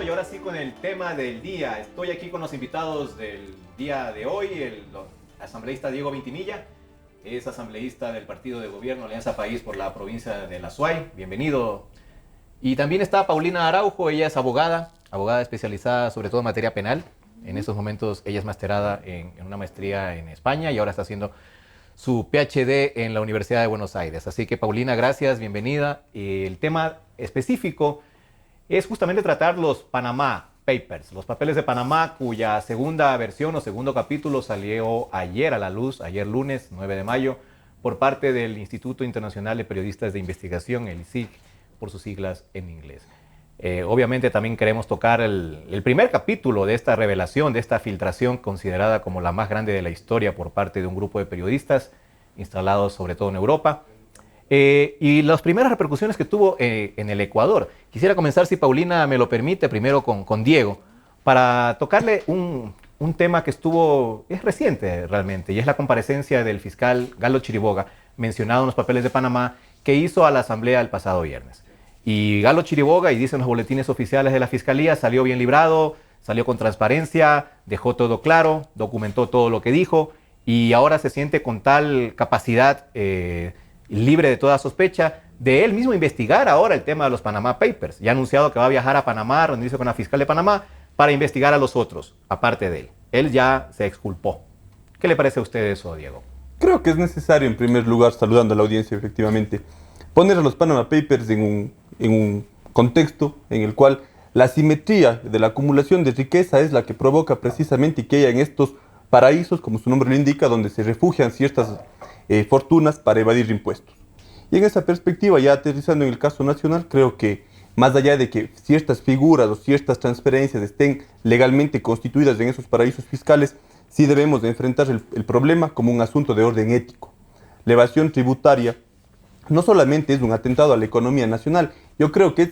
y ahora sí con el tema del día. Estoy aquí con los invitados del día de hoy, el asambleísta Diego Vintimilla, es asambleísta del Partido de Gobierno Alianza País por la provincia de La Suay. Bienvenido. Y también está Paulina Araujo, ella es abogada especializada sobre todo en materia penal. En estos momentos ella es masterada en una maestría en España y ahora está haciendo su PhD en la Universidad de Buenos Aires. Así que Paulina, gracias, bienvenida. El tema específico es justamente tratar los Panama Papers, los papeles de Panamá, cuya segunda versión o segundo capítulo salió ayer a la luz, ayer lunes 9 de mayo, por parte del Instituto Internacional de Periodistas de Investigación, el ISIC, por sus siglas en inglés. Obviamente también queremos tocar el primer capítulo de esta revelación, de esta filtración considerada como la más grande de la historia por parte de un grupo de periodistas instalados sobre todo en Europa. Y las primeras repercusiones que tuvo en el Ecuador. Quisiera comenzar, si Paulina me lo permite, primero con Diego, para tocarle un tema que es reciente realmente, y es la comparecencia del fiscal Galo Chiriboga, mencionado en los papeles de Panamá, que hizo a la Asamblea el pasado viernes. Y Galo Chiriboga, y dicen los boletines oficiales de la Fiscalía, salió bien librado, salió con transparencia, dejó todo claro, documentó todo lo que dijo, y ahora se siente con tal capacidad libre de toda sospecha de él mismo investigar ahora el tema de los Panama Papers. Ya ha anunciado que va a viajar a Panamá, reunirse con la fiscal de Panamá para investigar a los otros, aparte de él. Él ya se exculpó. ¿Qué le parece a usted eso, Diego? Creo que es necesario, en primer lugar, saludando a la audiencia, efectivamente, poner a los Panama Papers en un contexto en el cual la asimetría de la acumulación de riqueza es la que provoca precisamente que haya en estos paraísos, como su nombre lo indica, donde se refugian ciertas fortunas para evadir impuestos. Y en esa perspectiva, ya aterrizando en el caso nacional, creo que más allá de que ciertas figuras o ciertas transferencias estén legalmente constituidas en esos paraísos fiscales, sí debemos de enfrentar el problema como un asunto de orden ético. La evasión tributaria no solamente es un atentado a la economía nacional, yo creo que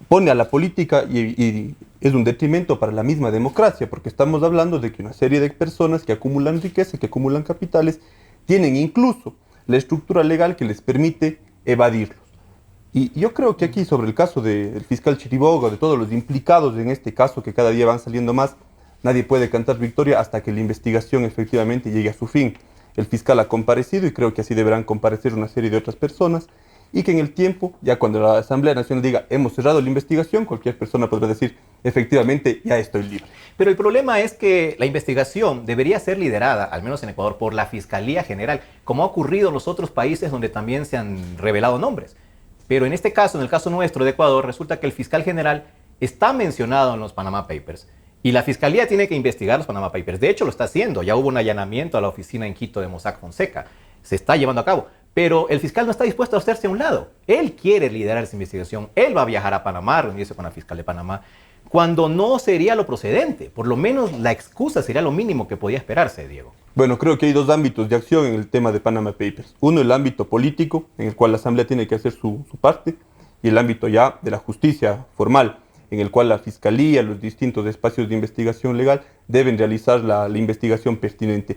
pone a la política y es un detrimento para la misma democracia, porque estamos hablando de que una serie de personas que acumulan riqueza, que acumulan capitales, tienen incluso la estructura legal que les permite evadirlos. Y yo creo que aquí, sobre el caso del fiscal Chiriboga, de todos los implicados en este caso, que cada día van saliendo más, nadie puede cantar victoria hasta que la investigación efectivamente llegue a su fin. El fiscal ha comparecido y creo que así deberán comparecer una serie de otras personas, y que en el tiempo, ya cuando la Asamblea Nacional diga hemos cerrado la investigación, cualquier persona podrá decir efectivamente ya estoy libre. Pero el problema es que la investigación debería ser liderada, al menos en Ecuador, por la Fiscalía General, como ha ocurrido en los otros países donde también se han revelado nombres. Pero en este caso, en el caso nuestro de Ecuador, resulta que el fiscal general está mencionado en los Panama Papers y la Fiscalía tiene que investigar los Panama Papers. De hecho, lo está haciendo. Ya hubo un allanamiento a la oficina en Quito de Mossack Fonseca. Se está llevando a cabo. Pero el fiscal no está dispuesto a hacerse a un lado. Él quiere liderar esa investigación. Él va a viajar a Panamá, reunirse con la fiscal de Panamá, cuando no sería lo procedente. Por lo menos la excusa sería lo mínimo que podía esperarse, Diego. Bueno, creo que hay dos ámbitos de acción en el tema de Panama Papers. Uno, el ámbito político, en el cual la Asamblea tiene que hacer su parte, y el ámbito ya de la justicia formal, en el cual la Fiscalía, los distintos espacios de investigación legal deben realizar la investigación pertinente.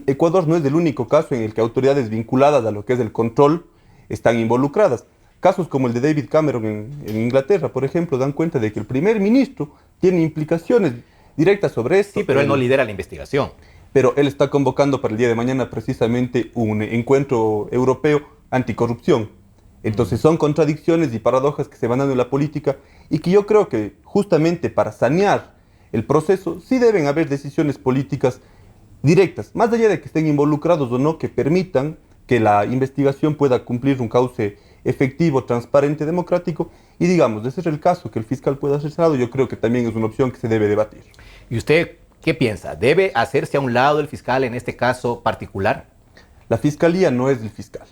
Ecuador no es el único caso en el que autoridades vinculadas a lo que es el control están involucradas. Casos como el de David Cameron en Inglaterra, por ejemplo, dan cuenta de que el primer ministro tiene implicaciones directas sobre esto. Sí, pero él no lidera la investigación. Pero él está convocando para el día de mañana precisamente un encuentro europeo anticorrupción. Entonces son contradicciones y paradojas que se van dando en la política y que yo creo que justamente para sanear el proceso sí deben haber decisiones políticas directas, más allá de que estén involucrados o no, que permitan que la investigación pueda cumplir un cauce efectivo, transparente, democrático, y digamos, de ser el caso que el fiscal pueda ser cerrado, yo creo que también es una opción que se debe debatir. ¿Y usted qué piensa? ¿Debe hacerse a un lado el fiscal en este caso particular? La fiscalía no es el fiscal.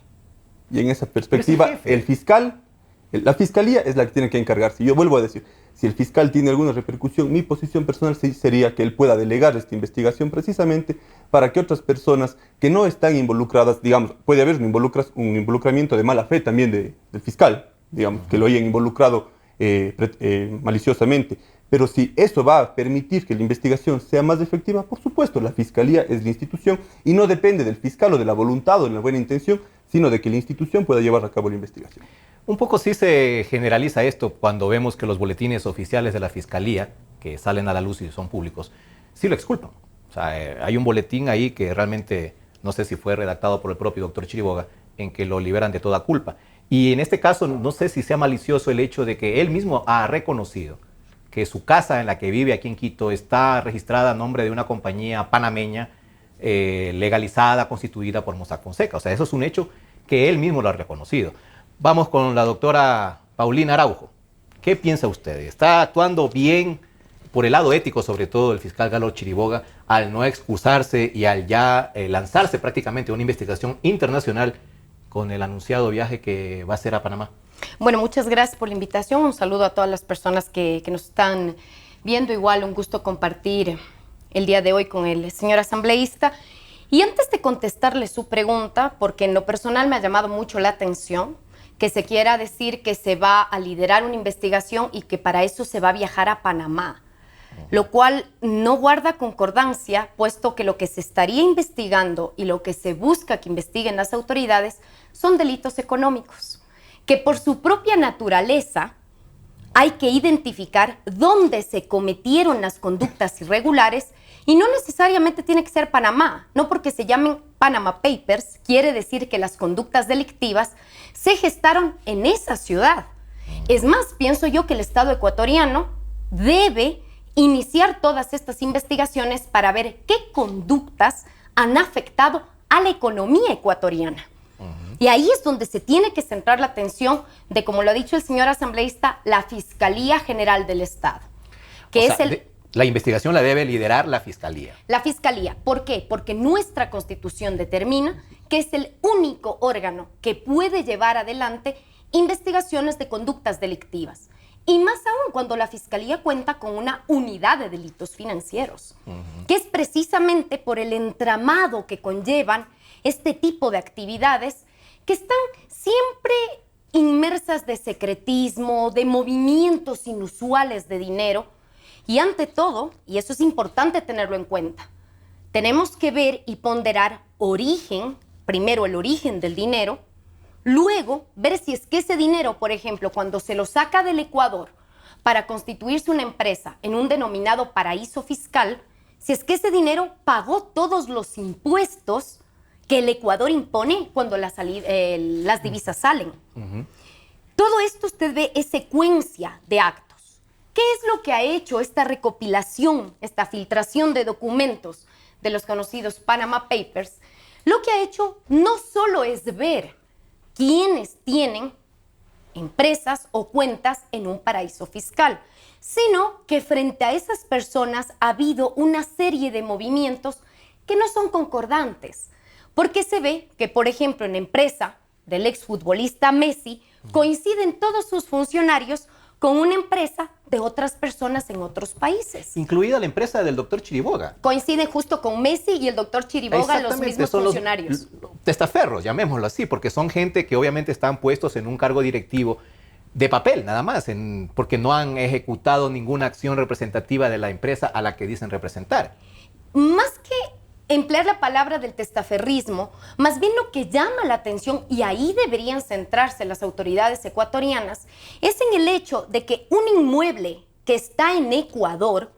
Y en esa perspectiva, la fiscalía es la que tiene que encargarse. Yo vuelvo a decir, si el fiscal tiene alguna repercusión, mi posición personal sería que él pueda delegar esta investigación precisamente para que otras personas que no están involucradas, digamos, puede haber un involucramiento de mala fe también del fiscal, digamos, que lo hayan involucrado maliciosamente. Pero si eso va a permitir que la investigación sea más efectiva, por supuesto, la Fiscalía es la institución y no depende del fiscal o de la voluntad o de la buena intención, sino de que la institución pueda llevar a cabo la investigación. Un poco sí se generaliza esto cuando vemos que los boletines oficiales de la Fiscalía, que salen a la luz y son públicos, sí lo exculpan. O sea, hay un boletín ahí que realmente, no sé si fue redactado por el propio doctor Chiriboga, en que lo liberan de toda culpa. Y en este caso, no sé si sea malicioso el hecho de que él mismo ha reconocido que su casa en la que vive aquí en Quito está registrada a nombre de una compañía panameña legalizada, constituida por Mossack Fonseca. O sea, eso es un hecho que él mismo lo ha reconocido. Vamos con la doctora Paulina Araujo. ¿Qué piensa usted? ¿Está actuando bien por el lado ético, sobre todo el fiscal Galo Chiriboga, al no excusarse y al ya lanzarse prácticamente a una investigación internacional con el anunciado viaje que va a hacer a Panamá? Bueno, muchas gracias por la invitación. Un saludo a todas las personas que nos están viendo. Igual, un gusto compartir el día de hoy con el señor asambleísta. Y antes de contestarle su pregunta, porque en lo personal me ha llamado mucho la atención que se quiera decir que se va a liderar una investigación y que para eso se va a viajar a Panamá, lo cual no guarda concordancia, puesto que lo que se estaría investigando y lo que se busca que investiguen las autoridades son delitos económicos, que por su propia naturaleza hay que identificar dónde se cometieron las conductas irregulares y no necesariamente tiene que ser Panamá. No porque se llamen Panama Papers quiere decir que las conductas delictivas se gestaron en esa ciudad. Es más, pienso yo que el Estado ecuatoriano debe iniciar todas estas investigaciones para ver qué conductas han afectado a la economía ecuatoriana. Y ahí es donde se tiene que centrar la atención de, como lo ha dicho el señor asambleísta, la Fiscalía General del Estado, que es la investigación la debe liderar la Fiscalía. La Fiscalía. ¿Por qué? Porque nuestra Constitución determina que es el único órgano que puede llevar adelante investigaciones de conductas delictivas. Y más aún cuando la Fiscalía cuenta con una unidad de delitos financieros, que es precisamente por el entramado que conllevan este tipo de actividades que están siempre inmersas de secretismo, de movimientos inusuales de dinero. Y ante todo, y eso es importante tenerlo en cuenta, tenemos que ver y ponderar origen, primero el origen del dinero, luego ver si es que ese dinero, por ejemplo, cuando se lo saca del Ecuador para constituirse una empresa en un denominado paraíso fiscal, si es que ese dinero pagó todos los impuestos que el Ecuador impone cuando las divisas salen. Todo esto usted ve es secuencia de actos. ¿Qué es lo que ha hecho esta recopilación, esta filtración de documentos de los conocidos Panama Papers? Lo que ha hecho no solo es ver quiénes tienen empresas o cuentas en un paraíso fiscal, sino que frente a esas personas ha habido una serie de movimientos que no son concordantes, porque se ve que, por ejemplo, en la empresa del exfutbolista Messi coinciden todos sus funcionarios con una empresa de otras personas en otros países. Incluida la empresa del doctor Chiriboga. Coinciden justo con Messi y el doctor Chiriboga, los mismos funcionarios. Los testaferros, llamémoslo así, porque son gente que obviamente están puestos en un cargo directivo de papel, nada más, porque no han ejecutado ninguna acción representativa de la empresa a la que dicen representar. Más que emplear la palabra del testaferrismo, más bien lo que llama la atención, y ahí deberían centrarse las autoridades ecuatorianas, es en el hecho de que un inmueble que está en Ecuador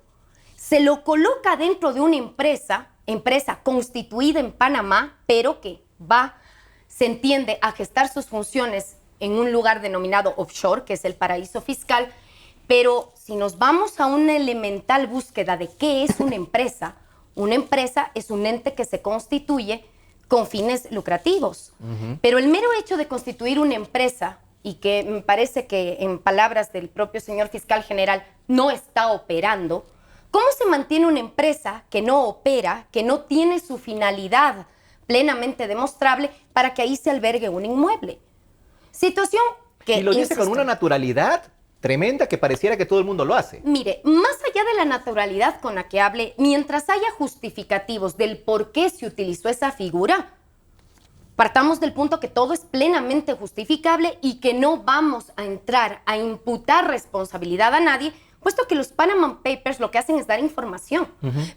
se lo coloca dentro de una empresa constituida en Panamá, pero que se entiende, a gestar sus funciones en un lugar denominado offshore, que es el paraíso fiscal. Pero si nos vamos a una elemental búsqueda de qué es una empresa es un ente que se constituye con fines lucrativos. Pero el mero hecho de constituir una empresa, y que me parece que en palabras del propio señor fiscal general no está operando, ¿cómo se mantiene una empresa que no opera, que no tiene su finalidad plenamente demostrable para que ahí se albergue un inmueble? Situación que... Y lo dice con una naturalidad tremenda que pareciera que todo el mundo lo hace. Mire, más allá de la naturalidad con la que hable, mientras haya justificativos del por qué se utilizó esa figura, partamos del punto que todo es plenamente justificable y que no vamos a entrar a imputar responsabilidad a nadie, puesto que los Panama Papers lo que hacen es dar información,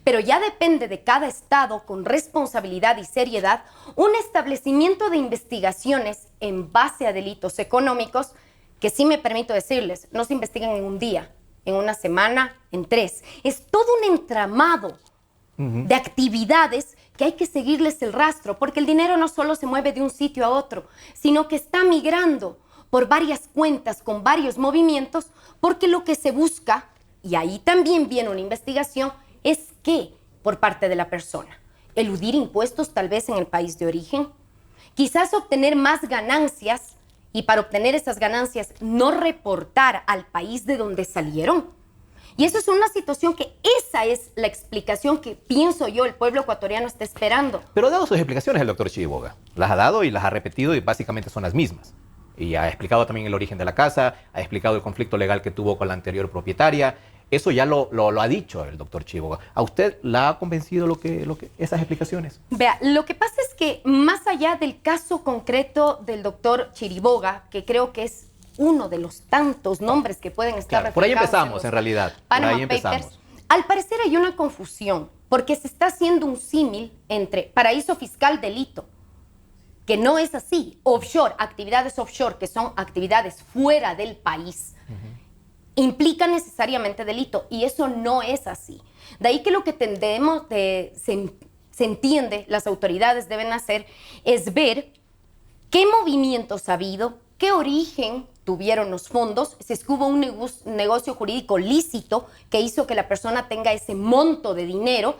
pero ya depende de cada estado con responsabilidad y seriedad un establecimiento de investigaciones en base a delitos económicos que, sí me permito decirles, no se investigan en un día, en una semana, en 3. Es todo un entramado de actividades que hay que seguirles el rastro, porque el dinero no solo se mueve de un sitio a otro, sino que está migrando por varias cuentas con varios movimientos, porque lo que se busca, y ahí también viene una investigación, es que por parte de la persona, eludir impuestos tal vez en el país de origen, quizás obtener más ganancias y para obtener esas ganancias no reportar al país de donde salieron. Y eso es una situación que esa es la explicación que pienso yo el pueblo ecuatoriano está esperando. Pero ha dado sus explicaciones el doctor Chiriboga. Las ha dado y las ha repetido y básicamente son las mismas. Y ha explicado también el origen de la casa, ha explicado el conflicto legal que tuvo con la anterior propietaria. Eso ya lo ha dicho el doctor Chiriboga. ¿A usted la ha convencido esas explicaciones? Vea, lo que pasa es que más allá del caso concreto del doctor Chiriboga, que creo que es uno de los tantos nombres que pueden estar reflejados. Por ahí empezamos, en realidad. Panama por ahí empezamos. Papers, al parecer hay una confusión, porque se está haciendo un símil entre paraíso fiscal, delito, que no es así. Offshore, actividades offshore, que son actividades fuera del país, implica necesariamente delito, y eso no es así. De ahí que lo que se entiende, las autoridades deben hacer, es ver qué movimientos ha habido, qué origen tuvieron los fondos, si es que hubo un negocio jurídico lícito que hizo que la persona tenga ese monto de dinero.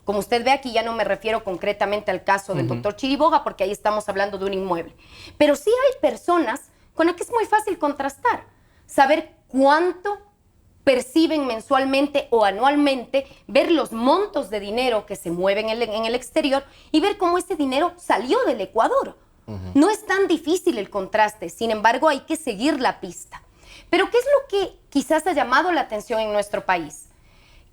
Como usted ve aquí, ya no me refiero concretamente al caso del doctor Chiriboga, porque ahí estamos hablando de un inmueble. Pero sí hay personas con las que es muy fácil contrastar, saber cuánto perciben mensualmente o anualmente, ver los montos de dinero que se mueven en el exterior y ver cómo ese dinero salió del Ecuador. No es tan difícil el contraste, sin embargo hay que seguir la pista. Pero ¿qué es lo que quizás ha llamado la atención en nuestro país?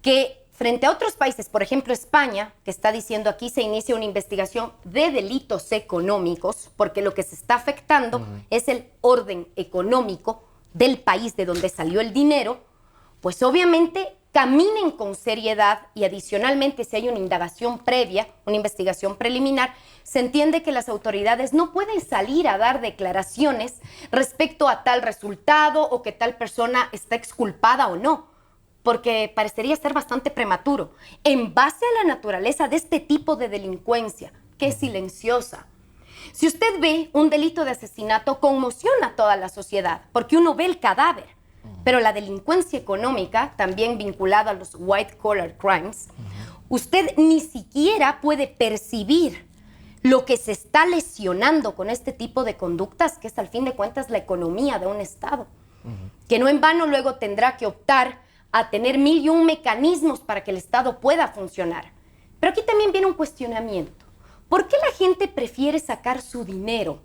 Que frente a otros países, por ejemplo España, que está diciendo aquí se inicia una investigación de delitos económicos, porque lo que se está afectando es el orden económico del país de donde salió el dinero, pues obviamente caminen con seriedad y adicionalmente si hay una indagación previa, una investigación preliminar, se entiende que las autoridades no pueden salir a dar declaraciones respecto a tal resultado o que tal persona está exculpada o no, porque parecería ser bastante prematuro. En base a la naturaleza de este tipo de delincuencia, que es silenciosa, si usted ve un delito de asesinato, conmociona a toda la sociedad, porque uno ve el cadáver. Pero la delincuencia económica, también vinculada a los white collar crimes, usted ni siquiera puede percibir lo que se está lesionando con este tipo de conductas, que es al fin de cuentas la economía de un Estado, que no en vano luego tendrá que optar a tener 1001 mecanismos para que el Estado pueda funcionar. Pero aquí también viene un cuestionamiento. ¿Por qué la gente prefiere sacar su dinero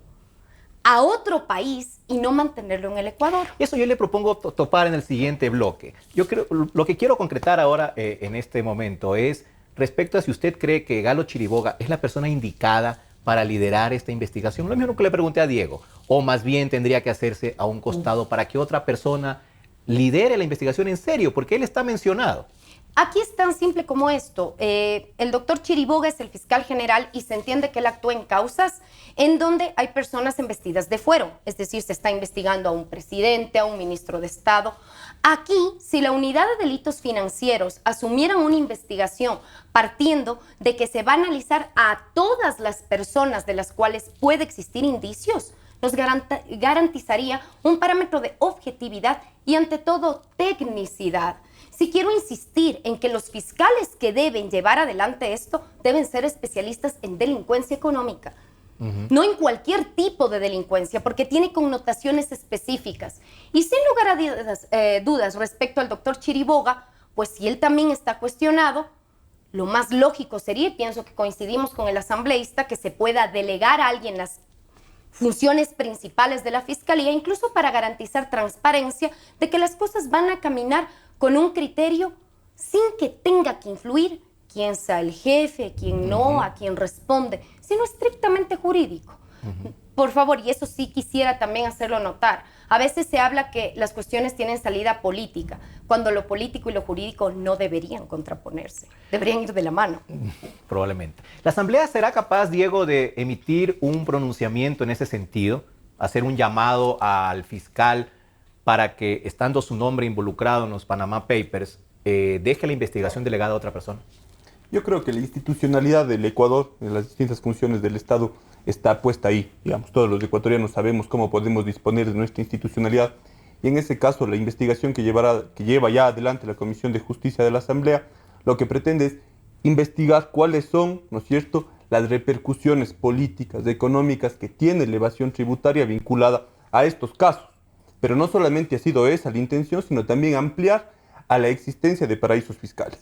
a otro país y no mantenerlo en el Ecuador? Eso yo le propongo topar en el siguiente bloque. Yo creo, lo que quiero concretar ahora en este momento es respecto a si usted cree que Galo Chiriboga es la persona indicada para liderar esta investigación. Lo mismo que le pregunté a Diego. O más bien tendría que hacerse a un costado para que otra persona lidere la investigación en serio, porque él está mencionado. Aquí es tan simple como esto. El doctor Chiriboga es el fiscal general y se entiende que él actúa en causas en donde hay personas embestidas de fuero. Es decir, se está investigando a un presidente, a un ministro de Estado. Aquí, si la unidad de delitos financieros asumieran una investigación partiendo de que se va a analizar a todas las personas de las cuales puede existir indicios, nos garantizaría un parámetro de objetividad y ante todo tecnicidad. Si quiero insistir en que los fiscales que deben llevar adelante esto deben ser especialistas en delincuencia económica, no en cualquier tipo de delincuencia, porque tiene connotaciones específicas. Y sin lugar a dudas respecto al doctor Chiriboga, pues si él también está cuestionado, lo más lógico sería, y pienso que coincidimos con el asambleísta, que se pueda delegar a alguien las funciones principales de la Fiscalía, incluso para garantizar transparencia de que las cosas van a caminar con un criterio sin que tenga que influir quién sea el jefe, quién no, a quién responde, sino estrictamente jurídico. por favor, y eso sí quisiera también hacerlo notar, a veces se habla que las cuestiones tienen salida política, cuando lo político y lo jurídico no deberían contraponerse, deberían ir de la mano. Probablemente. ¿La Asamblea será capaz, Diego, de emitir un pronunciamiento en ese sentido? Hacer un llamado al fiscal para que, estando su nombre involucrado en los Panama Papers, deje la investigación delegada a otra persona? Yo creo que la institucionalidad del Ecuador, en las distintas funciones del Estado, está puesta ahí. Digamos, todos los ecuatorianos sabemos cómo podemos disponer de nuestra institucionalidad. Y en ese caso, la investigación que lleva ya adelante la Comisión de Justicia de la Asamblea, lo que pretende es investigar cuáles son, ¿no es cierto?, las repercusiones políticas, económicas que tiene la evasión tributaria vinculada a estos casos. Pero no solamente ha sido esa la intención, sino también ampliar a la existencia de paraísos fiscales.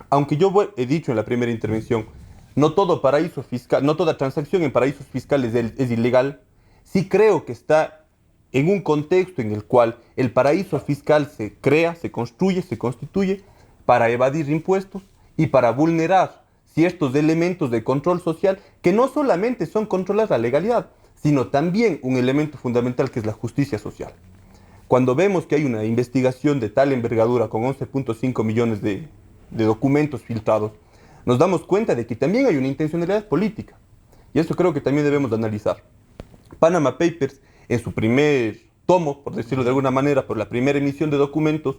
Aunque yo he dicho en la primera intervención, no todo paraíso fiscal, no toda transacción en paraísos fiscales es ilegal, sí creo que está en un contexto en el cual el paraíso fiscal se crea, se construye, se constituye para evadir impuestos y para vulnerar ciertos elementos de control social que no solamente son controlar la legalidad, sino también un elemento fundamental que es la justicia social. Cuando vemos que hay una investigación de tal envergadura con 11.5 millones de documentos filtrados, nos damos cuenta de que también hay una intencionalidad política. Y eso creo que también debemos de analizar. Panama Papers, en su primer tomo, por decirlo de alguna manera, por la primera emisión de documentos,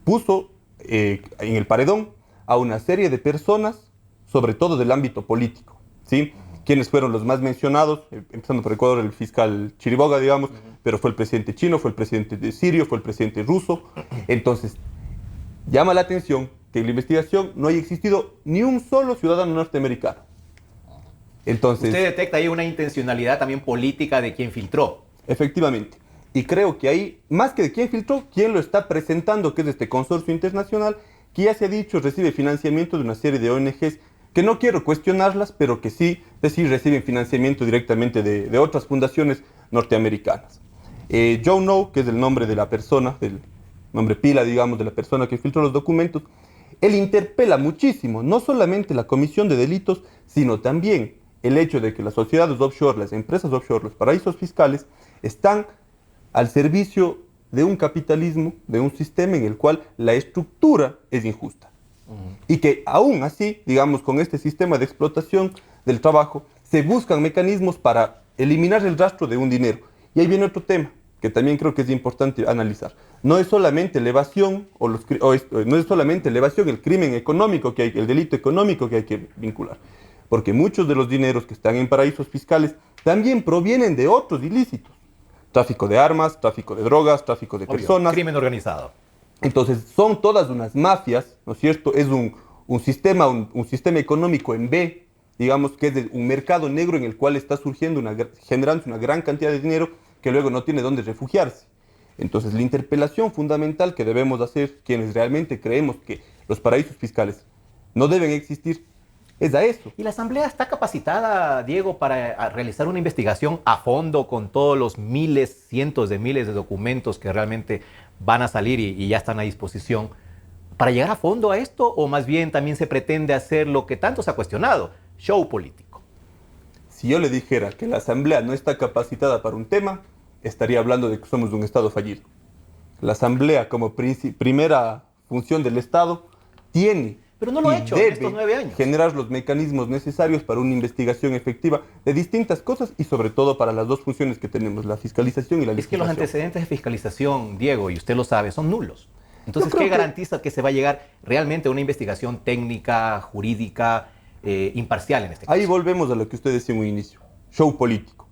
puso en el paredón a una serie de personas, sobre todo del ámbito político, ¿sí? ¿Quiénes fueron los más mencionados? Empezando por Ecuador, el fiscal Chiriboga, digamos, pero fue el presidente chino, fue el presidente de sirio, fue el presidente ruso. Entonces, llama la atención que en la investigación no haya existido ni un solo ciudadano norteamericano. Entonces, ¿usted detecta ahí una intencionalidad también política de quien filtró? Efectivamente. Y creo que ahí, más que de quién filtró, quién lo está presentando, que es este consorcio internacional, que ya se ha dicho recibe financiamiento de una serie de ONGs, que no quiero cuestionarlas, pero que sí reciben financiamiento directamente de otras fundaciones norteamericanas. Joe No, que es el nombre de la persona, del nombre pila, digamos, de la persona que filtró los documentos, él interpela muchísimo, no solamente la comisión de delitos, sino también el hecho de que las sociedades offshore, las empresas offshore, los paraísos fiscales, están al servicio de un capitalismo, de un sistema en el cual la estructura es injusta. Y que aún así, digamos, con este sistema de explotación del trabajo, se buscan mecanismos para eliminar el rastro de un dinero. Y ahí viene otro tema, que también creo que es importante analizar. No es solamente la evasión, no es solamente la evasión, el crimen económico, el delito económico que hay que vincular. Porque muchos de los dineros que están en paraísos fiscales también provienen de otros ilícitos. Tráfico de armas, tráfico de drogas, tráfico de personas. Crimen organizado. Entonces, son todas unas mafias, ¿no es cierto? Es un sistema económico en B, digamos que es un mercado negro en el cual está surgiendo, generándose una gran cantidad de dinero que luego no tiene dónde refugiarse. Entonces, la interpelación fundamental que debemos hacer, quienes realmente creemos que los paraísos fiscales no deben existir, es a eso. ¿Y la Asamblea está capacitada, Diego, para realizar una investigación a fondo con todos los miles, cientos de miles de documentos que realmente van a salir y ya están a disposición, para llegar a fondo a esto? ¿O más bien también se pretende hacer lo que tanto se ha cuestionado, show político? Si yo le dijera que la Asamblea no está capacitada para un tema, estaría hablando de que somos un Estado fallido. La Asamblea, como primera función del Estado, tiene... Pero no lo ha hecho en estos 9 años. Generar los mecanismos necesarios para una investigación efectiva de distintas cosas y sobre todo para las dos funciones que tenemos, la fiscalización y la legislación. Es que los antecedentes de fiscalización, Diego, y usted lo sabe, son nulos. Entonces, ¿qué garantiza que se va a llegar realmente a una investigación técnica, jurídica, imparcial en este caso? Ahí volvemos a lo que usted decía en un inicio, show político.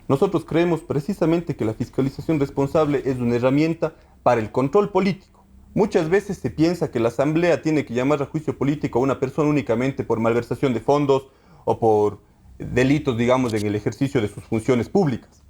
Nosotros creemos precisamente que la fiscalización responsable es una herramienta para el control político. Muchas veces se piensa que la Asamblea tiene que llamar a juicio político a una persona únicamente por malversación de fondos o por delitos, digamos, en el ejercicio de sus funciones públicas.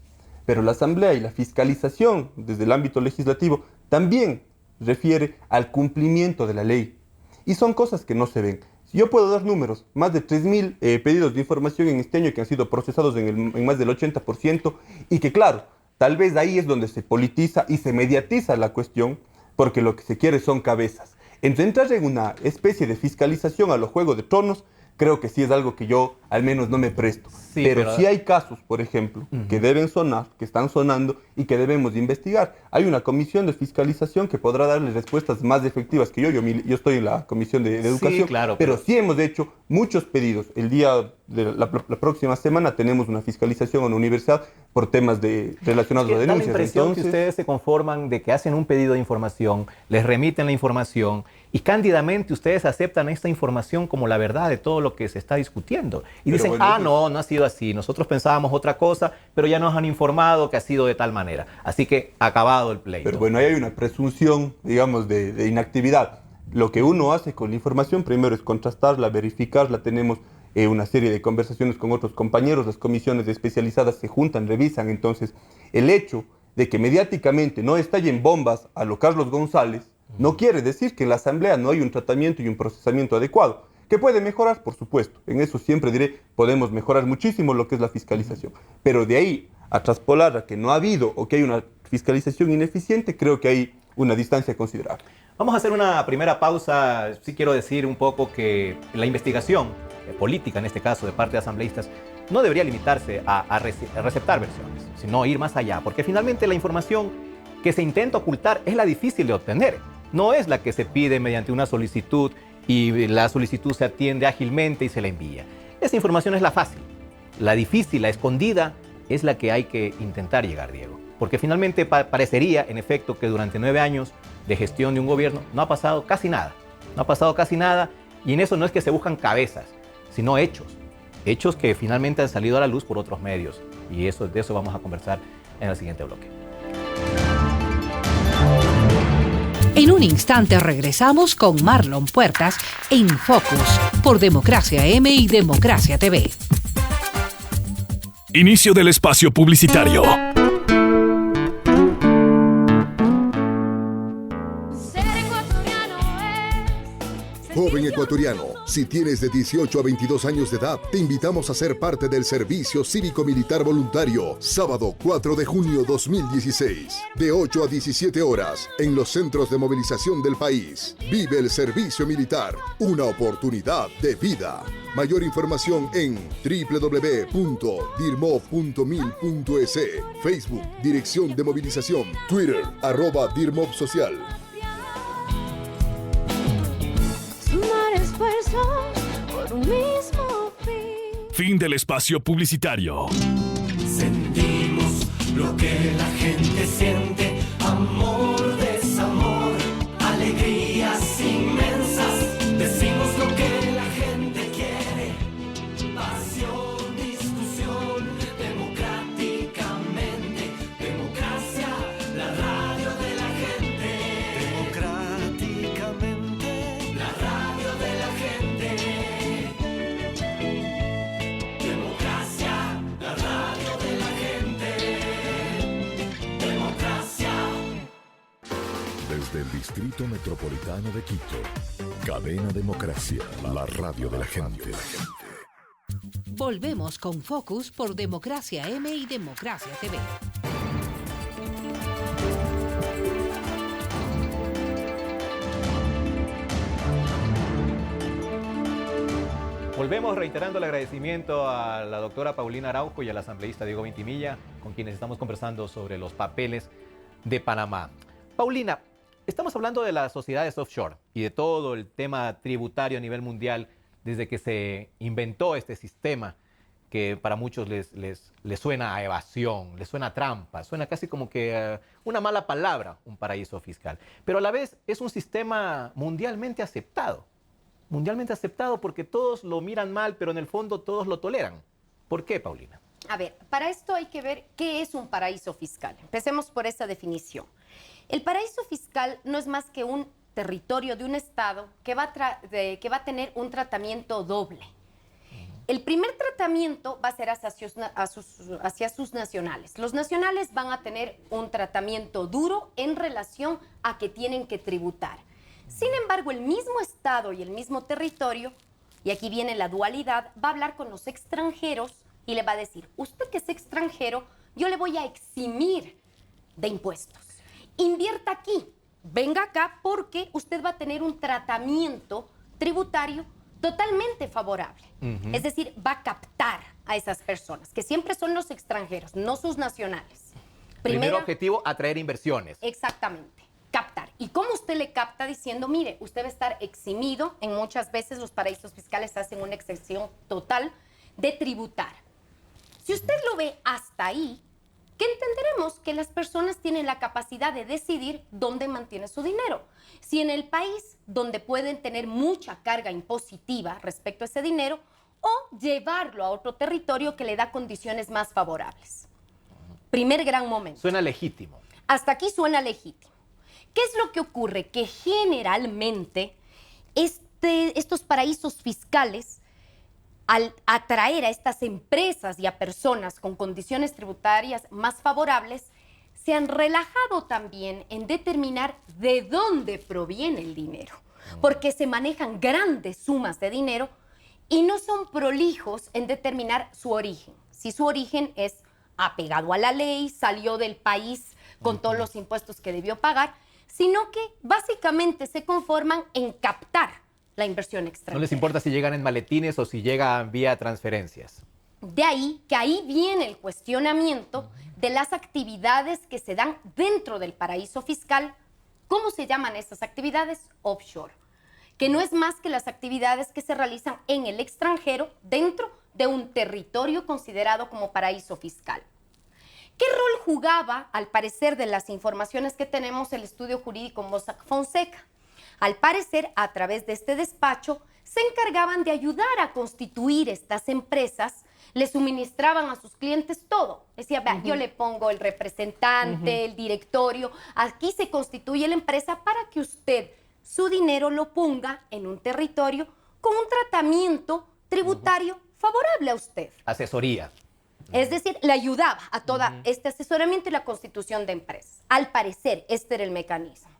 Pero la Asamblea y la fiscalización desde el ámbito legislativo también refiere al cumplimiento de la ley. Y son cosas que no se ven. Si yo puedo dar números, más de 3.000 pedidos de información en este año que han sido procesados en más del 80%, y que claro, tal vez ahí es donde se politiza y se mediatiza la cuestión, porque lo que se quiere son cabezas. Entonces, entrar en una especie de fiscalización a los Juegos de Tronos creo que sí es algo que yo al menos no me presto. Sí, pero sí hay casos, por ejemplo, que deben sonar, que están sonando y que debemos de investigar. Hay una comisión de fiscalización que podrá darles respuestas más efectivas que yo. Yo estoy en la comisión de educación, claro, pero sí hemos hecho muchos pedidos. El día de la próxima semana tenemos una fiscalización en la universidad por temas relacionados a denuncias. Da la impresión que ustedes se conforman de que hacen un pedido de información, les remiten la información y cándidamente ustedes aceptan esta información como la verdad de todo lo que se está discutiendo. Y dicen, bueno, no ha sido así, nosotros pensábamos otra cosa, pero ya nos han informado que ha sido de tal manera. Así que acabado el pleito. Pero bueno, ahí hay una presunción, digamos, de inactividad. Lo que uno hace con la información primero es contrastarla, verificarla. Tenemos una serie de conversaciones con otros compañeros, las comisiones especializadas se juntan, revisan. Entonces, el hecho de que mediáticamente no estallen bombas a lo Carlos González no quiere decir que en la Asamblea no hay un tratamiento y un procesamiento adecuado. ¿Que puede mejorar? Por supuesto. En eso siempre diré, podemos mejorar muchísimo lo que es la fiscalización. Pero de ahí a traspolar a que no ha habido o que hay una fiscalización ineficiente, creo que hay una distancia considerable. Vamos a hacer una primera pausa. Sí quiero decir un poco que la investigación política, en este caso de parte de asambleístas, no debería limitarse a receptar versiones, sino ir más allá, porque finalmente la información que se intenta ocultar es la difícil de obtener, no es la que se pide mediante una solicitud y la solicitud se atiende ágilmente y se la envía. Esa información es la fácil, la difícil, la escondida, es la que hay que intentar llegar, Diego, porque finalmente parecería, en efecto, que durante 9 años de gestión de un gobierno no ha pasado casi nada, y en eso no es que se buscan cabezas, sino hechos que finalmente han salido a la luz por otros medios, y de eso vamos a conversar en el siguiente bloque. En un instante regresamos con Marlon Puertas en Focus por Democracia M y Democracia TV. Inicio del espacio publicitario. Joven ecuatoriano, si tienes de 18 a 22 años de edad, te invitamos a ser parte del Servicio Cívico-Militar Voluntario, sábado 4 de junio 2016, de 8 a 17 horas, en los centros de movilización del país. Vive el servicio militar, una oportunidad de vida. Mayor información en www.dirmov.mil.es, Facebook, Dirección de Movilización, Twitter, @dirmovsocial. Por un mismo fin. Fin del espacio publicitario. Sentimos lo que la gente siente, amor, desamor, alegrías inmensas. Decimos lo que la gente quiere, pasión, discusión, democráticamente, democracia, la radio de la gente. Democráticamente, la radio de la gente. Democracia, la radio de la gente. Democracia. Desde el Distrito Metropolitano de Quito, Cadena Democracia, la radio de la gente. Volvemos con Focus por Democracia M y Democracia TV. Volvemos reiterando el agradecimiento a la doctora Paulina Araujo y al asambleísta Diego Vintimilla, con quienes estamos conversando sobre los papeles de Panamá. Paulina, estamos hablando de las sociedades offshore y de todo el tema tributario a nivel mundial desde que se inventó este sistema que para muchos les suena a evasión, les suena a trampa, suena casi como que una mala palabra, un paraíso fiscal. Pero a la vez es un sistema mundialmente aceptado porque todos lo miran mal, pero en el fondo todos lo toleran. ¿Por qué, Paulina? A ver, para esto hay que ver qué es un paraíso fiscal. Empecemos por esa definición. El paraíso fiscal no es más que un territorio de un Estado que va a tener un tratamiento doble. El primer tratamiento va a ser hacia sus nacionales. Los nacionales van a tener un tratamiento duro en relación a que tienen que tributar. Sin embargo, el mismo Estado y el mismo territorio, y aquí viene la dualidad, va a hablar con los extranjeros y le va a decir, usted que es extranjero, yo le voy a eximir de impuestos. Invierta aquí, venga acá porque usted va a tener un tratamiento tributario totalmente favorable. Es decir, va a captar a esas personas, que siempre son los extranjeros, no sus nacionales. Primer objetivo, atraer inversiones. Exactamente, captar. ¿Y cómo usted le capta? Diciendo, mire, usted va a estar eximido, en muchas veces los paraísos fiscales hacen una exención total de tributar. Si usted lo ve hasta ahí, que entenderemos que las personas tienen la capacidad de decidir dónde mantiene su dinero. Si en el país donde pueden tener mucha carga impositiva respecto a ese dinero, o llevarlo a otro territorio que le da condiciones más favorables. Primer gran momento. Suena legítimo. Hasta aquí suena legítimo. ¿Qué es lo que ocurre? Que generalmente estos paraísos fiscales, al atraer a estas empresas y a personas con condiciones tributarias más favorables, se han relajado también en determinar de dónde proviene el dinero, porque se manejan grandes sumas de dinero y no son prolijos en determinar su origen. Si su origen es apegado a la ley, salió del país con todos los impuestos que debió pagar, sino que básicamente se conforman en captar la inversión extranjera. No les importa si llegan en maletines o si llegan vía transferencias. De ahí que ahí viene el cuestionamiento de las actividades que se dan dentro del paraíso fiscal. ¿Cómo se llaman estas actividades? Offshore. Que no es más que las actividades que se realizan en el extranjero dentro de un territorio considerado como paraíso fiscal. ¿Qué rol jugaba, al parecer de las informaciones que tenemos, el estudio jurídico Mossack Fonseca? Al parecer, a través de este despacho, se encargaban de ayudar a constituir estas empresas, le suministraban a sus clientes todo. Decía, vea, yo le pongo el representante, el directorio, aquí se constituye la empresa para que usted su dinero lo ponga en un territorio con un tratamiento tributario favorable a usted. Asesoría. Es decir, le ayudaba a todo este asesoramiento y la constitución de empresas. Al parecer, este era el mecanismo.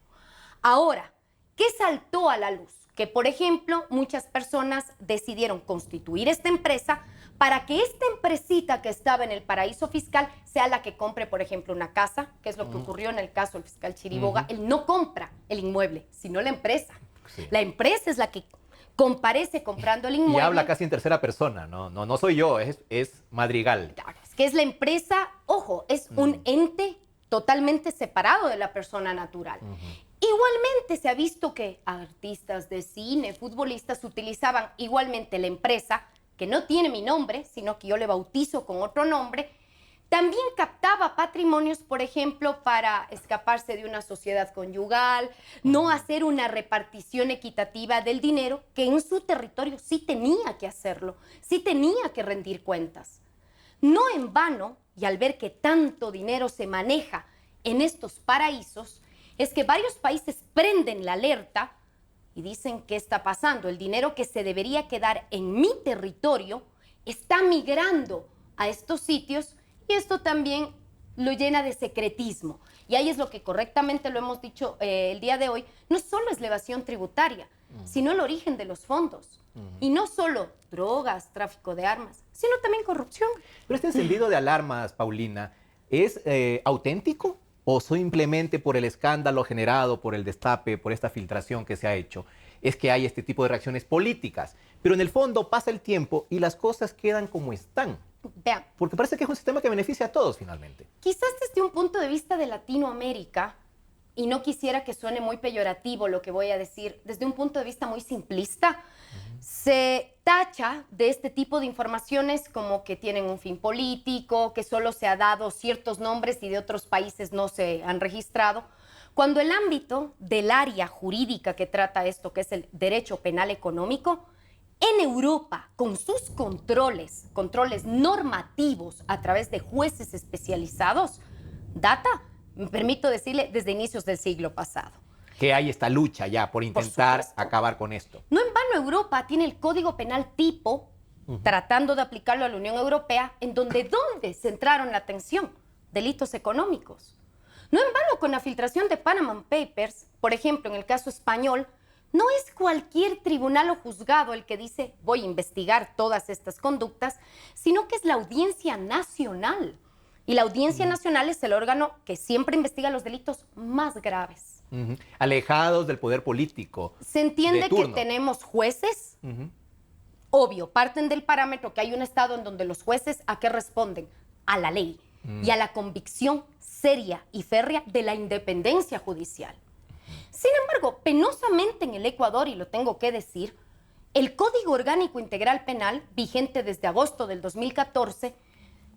Ahora, ¿qué saltó a la luz? Que, por ejemplo, muchas personas decidieron constituir esta empresa para que esta empresita que estaba en el paraíso fiscal sea la que compre, por ejemplo, una casa, que es lo que ocurrió en el caso del fiscal Chiriboga. Él no compra el inmueble, sino la empresa. Sí. La empresa es la que comparece comprando el inmueble. Y habla casi en tercera persona, no soy yo, es Madrigal. Claro, es que es la empresa, ojo, es un ente totalmente separado de la persona natural. Igualmente se ha visto que artistas de cine, futbolistas utilizaban igualmente la empresa, que no tiene mi nombre, sino que yo le bautizo con otro nombre. También captaba patrimonios, por ejemplo, para escaparse de una sociedad conyugal, no hacer una repartición equitativa del dinero, que en su territorio sí tenía que hacerlo, sí tenía que rendir cuentas. No en vano, y al ver que tanto dinero se maneja en estos paraísos, es que varios países prenden la alerta y dicen, ¿qué está pasando? El dinero que se debería quedar en mi territorio está migrando a estos sitios y esto también lo llena de secretismo. Y ahí es lo que correctamente lo hemos dicho el día de hoy, no solo es la evasión tributaria, sino el origen de los fondos. Y no solo drogas, tráfico de armas, sino también corrupción. Pero este encendido de alarmas, Paulina, ¿es auténtico? ¿O simplemente por el escándalo generado, por el destape, por esta filtración que se ha hecho, es que hay este tipo de reacciones políticas? Pero en el fondo pasa el tiempo y las cosas quedan como están. Vean. Porque parece que es un sistema que beneficia a todos finalmente. Quizás desde un punto de vista de Latinoamérica, y no quisiera que suene muy peyorativo lo que voy a decir, desde un punto de vista muy simplista, se tacha de este tipo de informaciones como que tienen un fin político, que solo se ha dado ciertos nombres y de otros países no se han registrado, cuando el ámbito del área jurídica que trata esto, que es el derecho penal económico, en Europa, con sus controles normativos a través de jueces especializados, data, me permito decirle, desde inicios del siglo pasado. Que hay esta lucha ya por intentar acabar con esto. No en vano Europa tiene el Código Penal tipo, tratando de aplicarlo a la Unión Europea, en donde centraron la atención, delitos económicos. No en vano con la filtración de Panama Papers, por ejemplo, en el caso español, no es cualquier tribunal o juzgado el que dice voy a investigar todas estas conductas, sino que es la Audiencia Nacional. Y la Audiencia Nacional es el órgano que siempre investiga los delitos más graves. Alejados del poder político. Se entiende que tenemos jueces Obvio, parten del parámetro que hay un Estado en donde los jueces ¿a qué responden? A la ley y a la convicción seria y férrea de la independencia judicial. Sin embargo, penosamente en el Ecuador, y lo tengo que decir, el Código Orgánico Integral Penal, vigente desde agosto del 2014,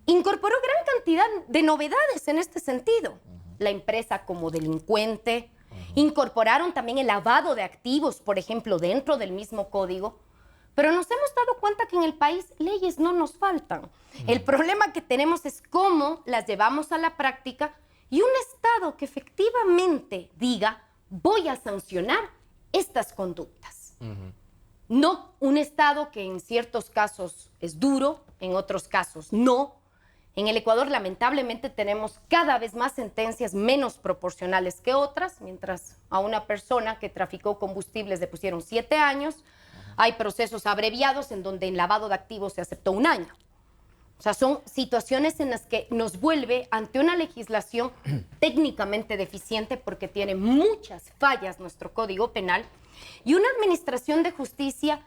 incorporó gran cantidad de novedades en este sentido. La empresa como delincuente, incorporaron también el lavado de activos, por ejemplo, dentro del mismo código. Pero nos hemos dado cuenta que en el país leyes no nos faltan. El problema que tenemos es cómo las llevamos a la práctica y un Estado que efectivamente diga, voy a sancionar estas conductas. No un Estado que en ciertos casos es duro, en otros casos no. En el Ecuador, lamentablemente, tenemos cada vez más sentencias menos proporcionales que otras, mientras a una persona que traficó combustibles le pusieron 7 años, hay procesos abreviados en donde en lavado de activos se aceptó 1 año. O sea, son situaciones en las que nos vuelve ante una legislación técnicamente deficiente porque tiene muchas fallas nuestro Código Penal y una administración de justicia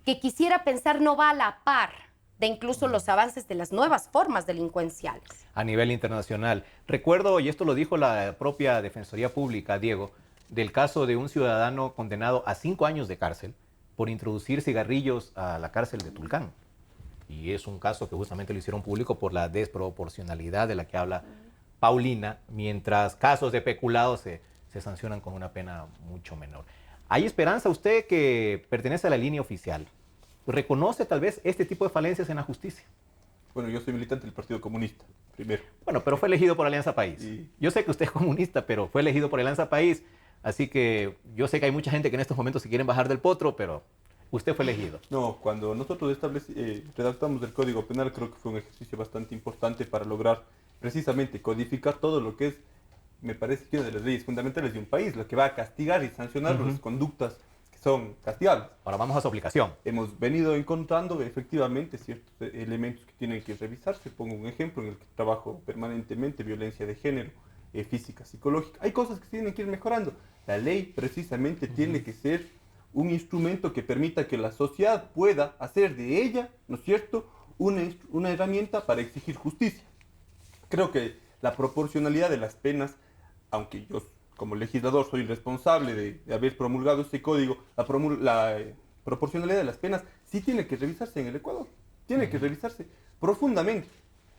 que quisiera pensar no va a la par de incluso los avances de las nuevas formas delincuenciales. A nivel internacional. Recuerdo, y esto lo dijo la propia Defensoría Pública, Diego, del caso de un ciudadano condenado a 5 años de cárcel por introducir cigarrillos a la cárcel de Tulcán. Y es un caso que justamente lo hicieron público por la desproporcionalidad de la que habla Paulina, mientras casos de peculado se sancionan con una pena mucho menor. ¿Hay esperanza usted que pertenece a la línea oficial? ¿Reconoce tal vez este tipo de falencias en la justicia? Bueno, yo soy militante del Partido Comunista, primero. Bueno, pero fue elegido por Alianza País. Sí. Yo sé que usted es comunista, pero fue elegido por Alianza País. Así que yo sé que hay mucha gente que en estos momentos se quieren bajar del potro, pero usted fue elegido. No, cuando nosotros redactamos el Código Penal, creo que fue un ejercicio bastante importante para lograr precisamente codificar todo lo que es, me parece que una de las leyes fundamentales de un país, lo que va a castigar y sancionar las conductas que son castigables. Ahora vamos a su aplicación. Hemos venido encontrando efectivamente ciertos elementos que tienen que revisarse. Pongo un ejemplo en el que trabajo permanentemente, violencia de género, física, psicológica. Hay cosas que se tienen que ir mejorando. La ley precisamente tiene que ser un instrumento que permita que la sociedad pueda hacer de ella, ¿no es cierto?, una herramienta para exigir justicia. Creo que la proporcionalidad de las penas, aunque yo como legislador soy responsable de haber promulgado este código, la proporcionalidad de las penas sí tiene que revisarse en el Ecuador. Tiene que revisarse profundamente,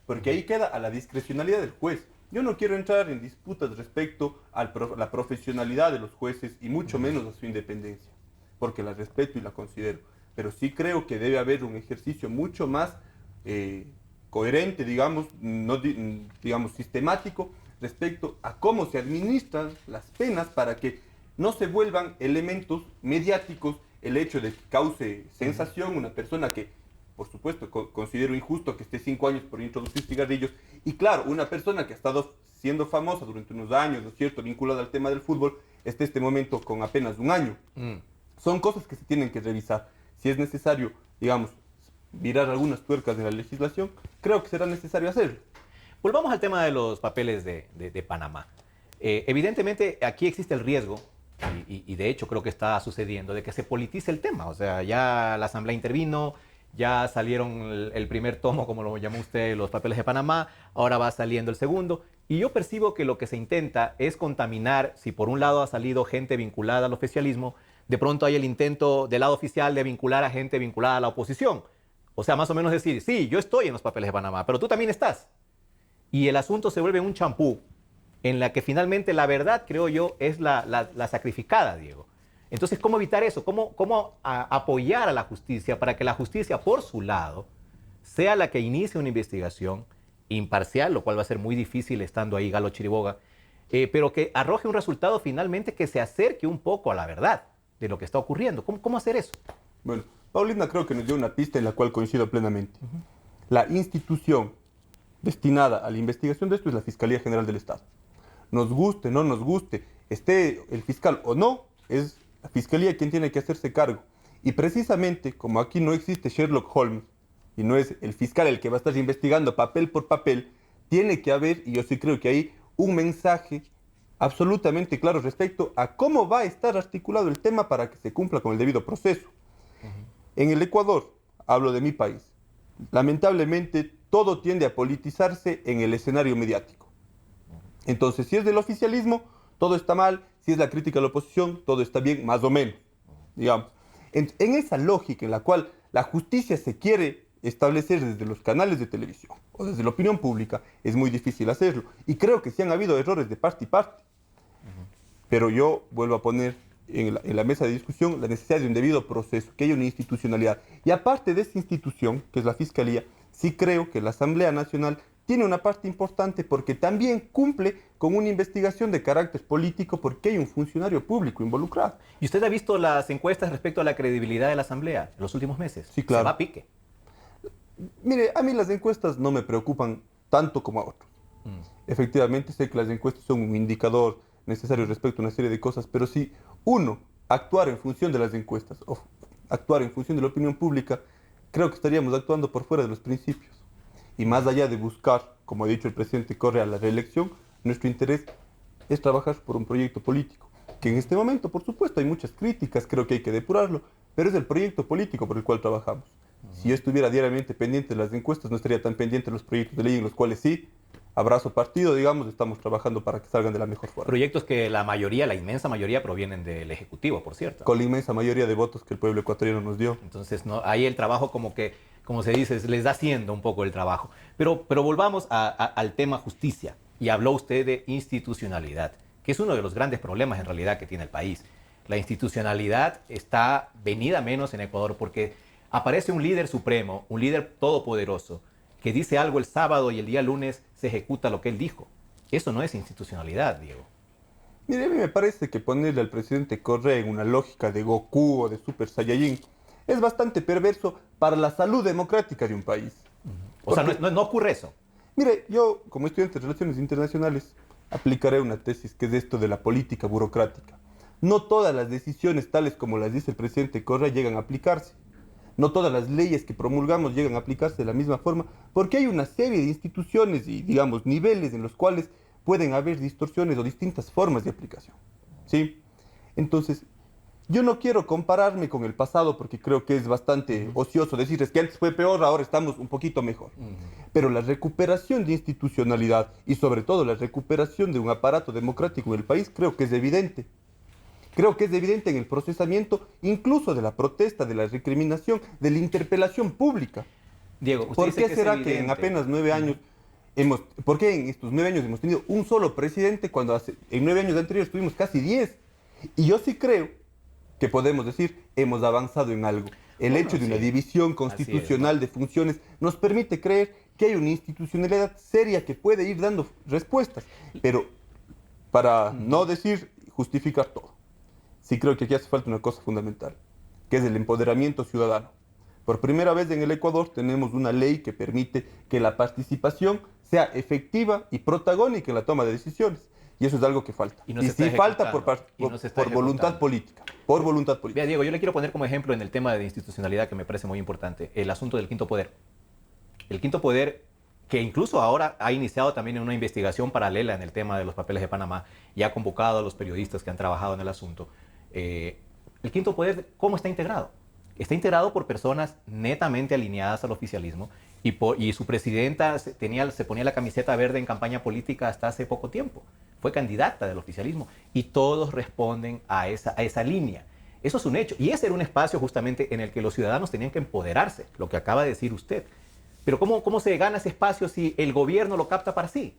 porque ahí queda a la discrecionalidad del juez. Yo no quiero entrar en disputas respecto a la profesionalidad de los jueces y mucho menos a su independencia, porque la respeto y la considero. Pero sí creo que debe haber un ejercicio mucho más coherente, digamos, digamos sistemático, respecto a cómo se administran las penas para que no se vuelvan elementos mediáticos el hecho de que cause sensación una persona que, por supuesto, considero injusto que esté 5 años por introducir cigarrillos. Y claro, una persona que ha estado siendo famosa durante unos años, ¿no es cierto?, vinculada al tema del fútbol, esté este momento con apenas 1 año. Son cosas que se tienen que revisar. Si es necesario, digamos, virar algunas tuercas de la legislación, creo que será necesario hacerlo. Volvamos al tema de los papeles de Panamá. Evidentemente, aquí existe el riesgo, y de hecho creo que está sucediendo, de que se politice el tema. O sea, ya la Asamblea intervino, ya salieron el primer tomo, como lo llamó usted, los papeles de Panamá, ahora va saliendo el segundo. Y yo percibo que lo que se intenta es contaminar, si por un lado ha salido gente vinculada al oficialismo, de pronto hay el intento del lado oficial de vincular a gente vinculada a la oposición. O sea, más o menos decir, sí, yo estoy en los papeles de Panamá, pero tú también estás. Y el asunto se vuelve un champú en la que finalmente la verdad, creo yo, es la sacrificada, Diego. Entonces, ¿cómo evitar eso? ¿Cómo apoyar a la justicia para que la justicia, por su lado, sea la que inicie una investigación imparcial, lo cual va a ser muy difícil estando ahí Galo Chiriboga, pero que arroje un resultado finalmente que se acerque un poco a la verdad de lo que está ocurriendo? ¿Cómo hacer eso? Bueno, Paulina creo que nos dio una pista en la cual coincido plenamente. La institución destinada a la investigación de esto es la Fiscalía General del Estado. Nos guste, no nos guste, esté el fiscal o no, es la Fiscalía quien tiene que hacerse cargo. Y precisamente, como aquí no existe Sherlock Holmes, y no es el fiscal el que va a estar investigando papel por papel, tiene que haber, y yo sí creo que hay un mensaje absolutamente claro respecto a cómo va a estar articulado el tema para que se cumpla con el debido proceso. En el Ecuador, hablo de mi país, lamentablemente todo tiende a politizarse en el escenario mediático. Entonces, si es del oficialismo, todo está mal. Si es la crítica a la oposición, todo está bien, más o menos, digamos. En esa lógica en la cual la justicia se quiere establecer desde los canales de televisión o desde la opinión pública, es muy difícil hacerlo. Y creo que sí han habido errores de parte y parte. Pero yo vuelvo a poner en la mesa de discusión la necesidad de un debido proceso, que haya una institucionalidad. Y aparte de esta institución, que es la Fiscalía, sí creo que la Asamblea Nacional tiene una parte importante porque también cumple con una investigación de carácter político porque hay un funcionario público involucrado. ¿Y usted ha visto las encuestas respecto a la credibilidad de la Asamblea en los últimos meses? Sí, claro. Se va a pique. Mire, a mí las encuestas no me preocupan tanto como a otros. Efectivamente, sé que las encuestas son un indicador necesario respecto a una serie de cosas, pero si uno actuara en función de las encuestas o actuar en función de la opinión pública, creo que estaríamos actuando por fuera de los principios. Y más allá de buscar, como ha dicho el presidente Correa, la reelección, nuestro interés es trabajar por un proyecto político, que en este momento, por supuesto, hay muchas críticas, creo que hay que depurarlo, pero es el proyecto político por el cual trabajamos. Si yo estuviera diariamente pendiente de las encuestas, no estaría tan pendiente de los proyectos de ley en los cuales sí, abrazo partido, digamos, estamos trabajando para que salgan de la mejor forma. Proyectos que la mayoría, la inmensa mayoría, provienen del Ejecutivo, por cierto. Con la inmensa mayoría de votos que el pueblo ecuatoriano nos dio. Entonces, no, ahí el trabajo como que, como se dice, les da haciendo un poco el trabajo. Pero volvamos al tema justicia. Y habló usted de institucionalidad, que es uno de los grandes problemas en realidad que tiene el país. La institucionalidad está venida menos en Ecuador porque aparece un líder supremo, un líder todopoderoso, que dice algo el sábado y el día lunes se ejecuta lo que él dijo. Eso no es institucionalidad, Diego. Mire, a mí me parece que ponerle al presidente Correa en una lógica de Goku o de Super Saiyajin es bastante perverso para la salud democrática de un país. O sea, no ocurre eso. Mire, yo como estudiante de Relaciones Internacionales aplicaré una tesis que es esto de la política burocrática. No todas las decisiones tales como las dice el presidente Correa llegan a aplicarse. No todas las leyes que promulgamos llegan a aplicarse de la misma forma, porque hay una serie de instituciones y, digamos, niveles en los cuales pueden haber distorsiones o distintas formas de aplicación. ¿Sí? Entonces, yo no quiero compararme con el pasado porque creo que es bastante ocioso decirles que antes fue peor, ahora estamos un poquito mejor. Pero la recuperación de institucionalidad y sobre todo la recuperación de un aparato democrático en el país creo que es evidente. Creo que es evidente en el procesamiento incluso de la protesta, de la recriminación, de la interpelación pública. Diego, usted ¿por dice qué que será es que en evidente? apenas 9 años ¿por qué en estos 9 años hemos tenido un solo presidente cuando en 9 años anteriores tuvimos casi 10? Y yo sí creo que podemos decir hemos avanzado en algo. El hecho de una división constitucional de funciones nos permite creer que hay una institucionalidad seria que puede ir dando respuestas. Pero para no decir justificar todo, sí creo que aquí hace falta una cosa fundamental, que es el empoderamiento ciudadano. Por primera vez en el Ecuador tenemos una ley que permite que la participación sea efectiva y protagónica en la toma de decisiones. Y eso es algo que falta. Y no y se está sí falta por voluntad ejecutando. política. Por voluntad política. Vea, Diego, yo le quiero poner como ejemplo en el tema de institucionalidad que me parece muy importante, el asunto del quinto poder. El quinto poder, que incluso ahora ha iniciado también una investigación paralela en el tema de los papeles de Panamá y ha convocado a los periodistas que han trabajado en el asunto. El quinto poder, ¿cómo está integrado? Está integrado por personas netamente alineadas al oficialismo y su presidenta se ponía la camiseta verde en campaña política hasta hace poco tiempo. Fue candidata del oficialismo y todos responden a esa línea. Eso es un hecho. Y ese era un espacio justamente en el que los ciudadanos tenían que empoderarse, lo que acaba de decir usted. Pero ¿cómo se gana ese espacio si el gobierno lo capta para sí?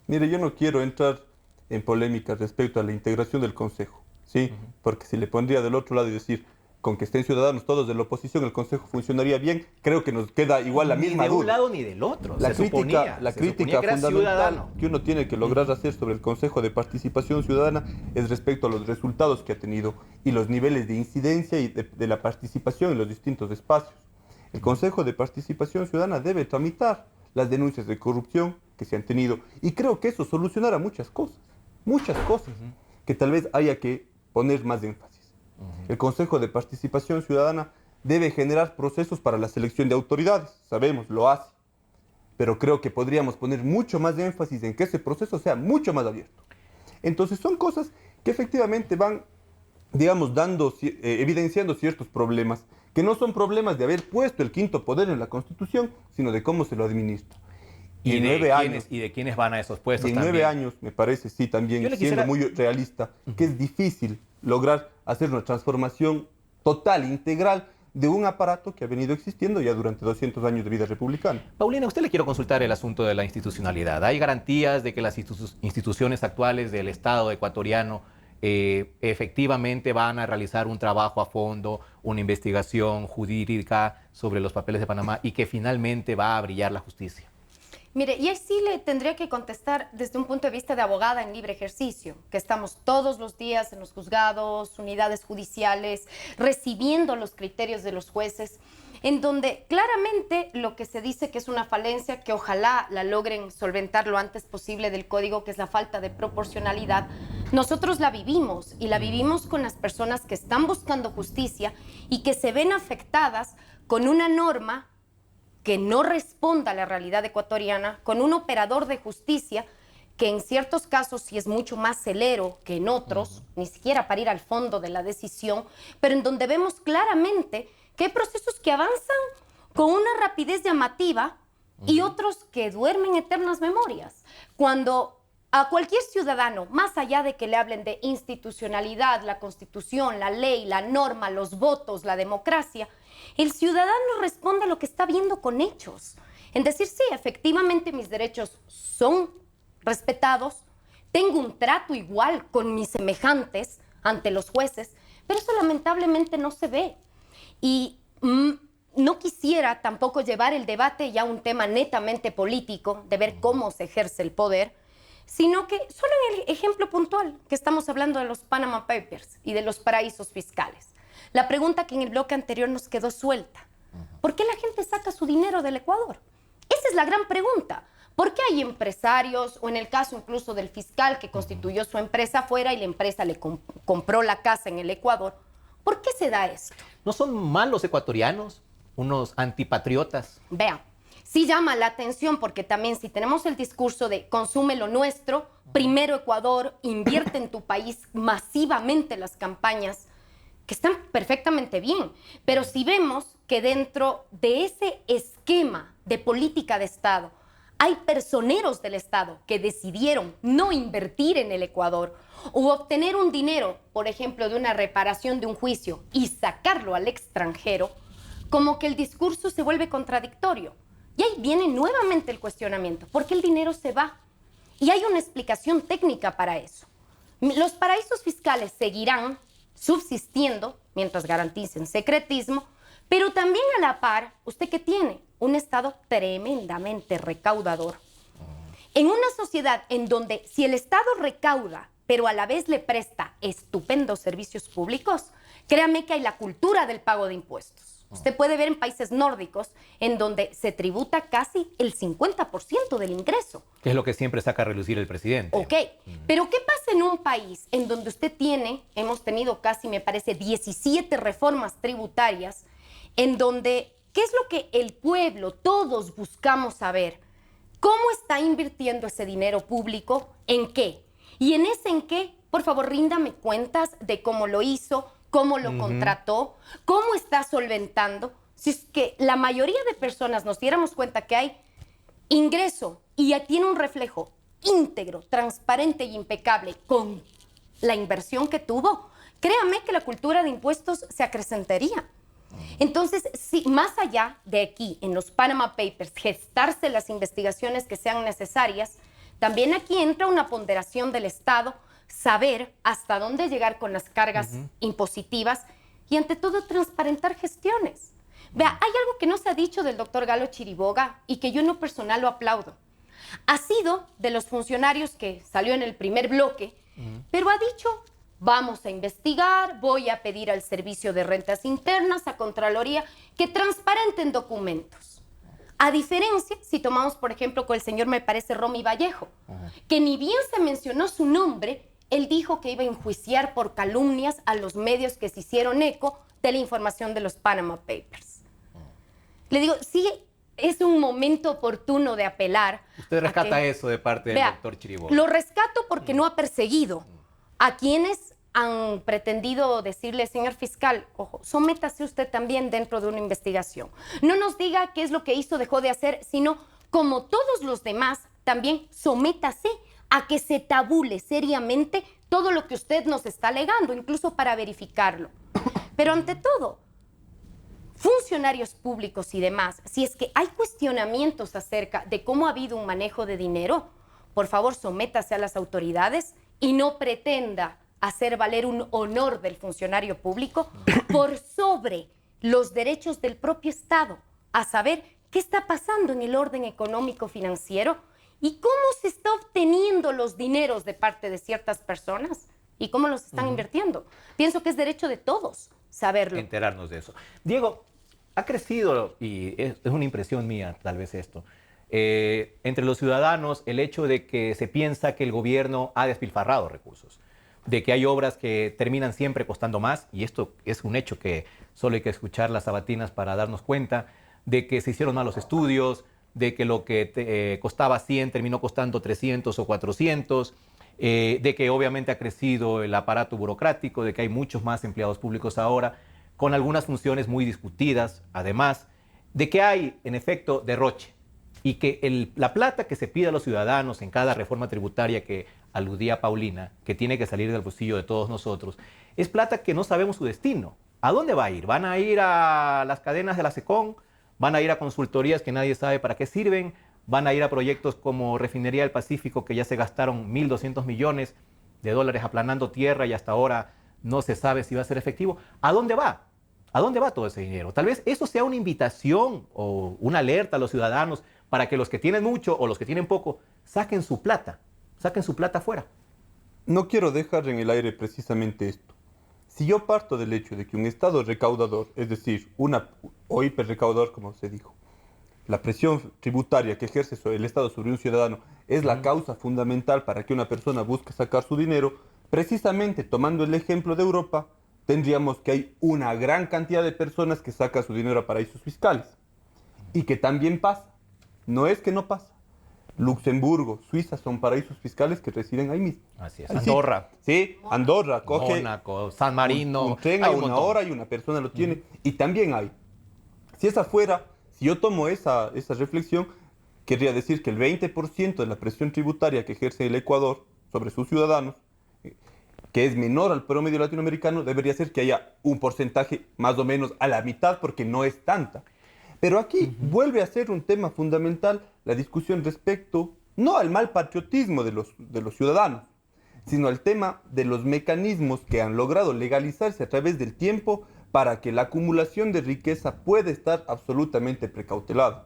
Mire, yo no quiero entrar en polémica respecto a la integración del Consejo, ¿sí? Porque si le pondría del otro lado y decir, con que estén ciudadanos todos de la oposición, el Consejo funcionaría bien, creo que nos queda igual la misma duda. Ni de un lado ni del otro. La crítica fundamental ciudadano. que uno tiene que lograr hacer sobre el Consejo de Participación Ciudadana es respecto a los resultados que ha tenido y los niveles de incidencia y de la participación en los distintos espacios. El Consejo de Participación Ciudadana debe tramitar las denuncias de corrupción que se han tenido y creo que eso solucionará muchas cosas que tal vez haya que poner más énfasis. El Consejo de Participación Ciudadana debe generar procesos para la selección de autoridades, sabemos, lo hace, pero creo que podríamos poner mucho más énfasis en que ese proceso sea mucho más abierto. Entonces son cosas que efectivamente van, digamos, evidenciando ciertos problemas que no son problemas de haber puesto el quinto poder en la Constitución, sino de cómo se lo administra. Y en de 9 quiénes, años, y de quiénes van a esos puestos en también. 9 años, me parece, sí, también, Yo le siendo quisiera- muy realista, que es difícil lograr hacer una transformación total, integral, de un aparato que ha venido existiendo ya durante 200 años de vida republicana. Paulina, a usted le quiero consultar el asunto de la institucionalidad. ¿Hay garantías de que las instituciones actuales del Estado ecuatoriano efectivamente van a realizar un trabajo a fondo, una investigación jurídica sobre los papeles de Panamá y que finalmente va a brillar la justicia? Mire, y ahí sí le tendría que contestar desde un punto de vista de abogada en libre ejercicio, que estamos todos los días en los juzgados, unidades judiciales, recibiendo los criterios de los jueces, en donde claramente lo que se dice que es una falencia, que ojalá la logren solventar lo antes posible del código, que es la falta de proporcionalidad, nosotros la vivimos y la vivimos con las personas que están buscando justicia y que se ven afectadas con una norma que no responda a la realidad ecuatoriana, con un operador de justicia que en ciertos casos sí es mucho más celero que en otros, ni siquiera para ir al fondo de la decisión, pero en donde vemos claramente que hay procesos que avanzan con una rapidez llamativa y otros que duermen eternas memorias. Cuando a cualquier ciudadano, más allá de que le hablen de institucionalidad, la Constitución, la ley, la norma, los votos, la democracia, el ciudadano responde a lo que está viendo con hechos. En decir, sí, efectivamente mis derechos son respetados, tengo un trato igual con mis semejantes ante los jueces, pero eso lamentablemente no se ve. Y no quisiera tampoco llevar el debate ya a un tema netamente político, de ver cómo se ejerce el poder, sino que solo en el ejemplo puntual, que estamos hablando de los Panama Papers y de los paraísos fiscales. La pregunta que en el bloque anterior nos quedó suelta. ¿Por qué la gente saca su dinero del Ecuador? Esa es la gran pregunta. ¿Por qué hay empresarios, o en el caso incluso del fiscal que constituyó su empresa afuera y la empresa le compró la casa en el Ecuador? ¿Por qué se da esto? ¿No son malos ecuatorianos, unos antipatriotas? Vean, sí llama la atención porque también si tenemos el discurso de consume lo nuestro, primero Ecuador, invierte en tu país masivamente las campañas, que están perfectamente bien, pero si vemos que dentro de ese esquema de política de Estado hay personeros del Estado que decidieron no invertir en el Ecuador o obtener un dinero, por ejemplo, de una reparación de un juicio y sacarlo al extranjero, como que el discurso se vuelve contradictorio. Y ahí viene nuevamente el cuestionamiento, ¿por qué el dinero se va? Y hay una explicación técnica para eso. Los paraísos fiscales seguirán subsistiendo mientras garanticen secretismo, pero también a la par, ¿usted qué tiene? Un Estado tremendamente recaudador. En una sociedad en donde si el Estado recauda, pero a la vez le presta estupendos servicios públicos, créame que hay la cultura del pago de impuestos. Usted puede ver en países nórdicos en donde se tributa casi el 50% del ingreso. Que es lo que siempre saca a relucir el presidente. Ok, pero ¿qué pasa en un país en donde usted tiene, hemos tenido casi, me parece, 17 reformas tributarias, en donde, ¿qué es lo que el pueblo, todos buscamos saber? ¿Cómo está invirtiendo ese dinero público? ¿En qué? Y en ese en qué, por favor, ríndame cuentas de cómo lo hizo, cómo lo contrató, cómo está solventando. Si es que la mayoría de personas nos diéramos cuenta que hay ingreso y ya tiene un reflejo íntegro, transparente y impecable con la inversión que tuvo, créame que la cultura de impuestos se acrecentaría. Entonces, sí, más allá de aquí, en los Panama Papers, gestarse las investigaciones que sean necesarias, también aquí entra una ponderación del Estado, saber hasta dónde llegar con las cargas impositivas y, ante todo, transparentar gestiones. Vea, hay algo que no se ha dicho del doctor Galo Chiriboga y que yo en lo personal lo aplaudo. Ha sido de los funcionarios que salió en el primer bloque, pero ha dicho, vamos a investigar, voy a pedir al Servicio de Rentas Internas, a Contraloría, que transparenten documentos. A diferencia, si tomamos, por ejemplo, con el señor, me parece, Romy Vallejo, que ni bien se mencionó su nombre, él dijo que iba a enjuiciar por calumnias a los medios que se hicieron eco de la información de los Panama Papers. Le digo, sí, es un momento oportuno de apelar. Usted rescata eso de parte del doctor Chiriboga. Lo rescato porque no ha perseguido a quienes han pretendido decirle, señor fiscal, ojo, sométase usted también dentro de una investigación. No nos diga qué es lo que hizo, dejó de hacer, sino como todos los demás, también sométase a que se tabule seriamente todo lo que usted nos está alegando, incluso para verificarlo. Pero ante todo, funcionarios públicos y demás, si es que hay cuestionamientos acerca de cómo ha habido un manejo de dinero, por favor, sométase a las autoridades y no pretenda hacer valer un honor del funcionario público por sobre los derechos del propio Estado, a saber qué está pasando en el orden económico financiero y cómo se está obteniendo los dineros de parte de ciertas personas y cómo los están invirtiendo. Pienso que es derecho de todos saberlo. Enterarnos de eso. Diego, ha crecido, y es una impresión mía tal vez esto, entre los ciudadanos el hecho de que se piensa que el gobierno ha despilfarrado recursos, de que hay obras que terminan siempre costando más, y esto es un hecho que solo hay que escuchar las sabatinas para darnos cuenta, de que se hicieron malos estudios, de que lo que costaba 100 terminó costando 300 o 400, de que obviamente ha crecido el aparato burocrático, de que hay muchos más empleados públicos ahora, con algunas funciones muy discutidas, además, de que hay, en efecto, derroche, y que la plata que se pide a los ciudadanos en cada reforma tributaria que aludía Paulina, que tiene que salir del bolsillo de todos nosotros, es plata que no sabemos su destino. ¿A dónde va a ir? ¿Van a ir a las cadenas de la SECON? ¿Van a ir a consultorías que nadie sabe para qué sirven? ¿Van a ir a proyectos como Refinería del Pacífico, que ya se gastaron 1.200 millones de dólares aplanando tierra y hasta ahora no se sabe si va a ser efectivo? ¿A dónde va? ¿A dónde va todo ese dinero? Tal vez eso sea una invitación o una alerta a los ciudadanos para que los que tienen mucho o los que tienen poco saquen su plata afuera. No quiero dejar en el aire precisamente esto. Si yo parto del hecho de que un Estado recaudador, es decir, o hiperrecaudador, como se dijo, la presión tributaria que ejerce el Estado sobre un ciudadano es la causa fundamental para que una persona busque sacar su dinero, precisamente tomando el ejemplo de Europa, tendríamos que hay una gran cantidad de personas que sacan su dinero a paraísos fiscales. Y que también pasa. No es que no pasa. Luxemburgo, Suiza son paraísos fiscales que residen ahí mismo. Así es. Andorra. Sí, Andorra coge Mónaco, San Marino. Un tren a una hora y una persona lo tiene. Y también hay. Si esa fuera, si yo tomo esa reflexión, querría decir que el 20% de la presión tributaria que ejerce el Ecuador sobre sus ciudadanos, que es menor al promedio latinoamericano, debería ser que haya un porcentaje más o menos a la mitad, porque no es tanta. Pero aquí vuelve a ser un tema fundamental la discusión respecto, no al mal patriotismo de los ciudadanos, sino al tema de los mecanismos que han logrado legalizarse a través del tiempo para que la acumulación de riqueza pueda estar absolutamente precautelada.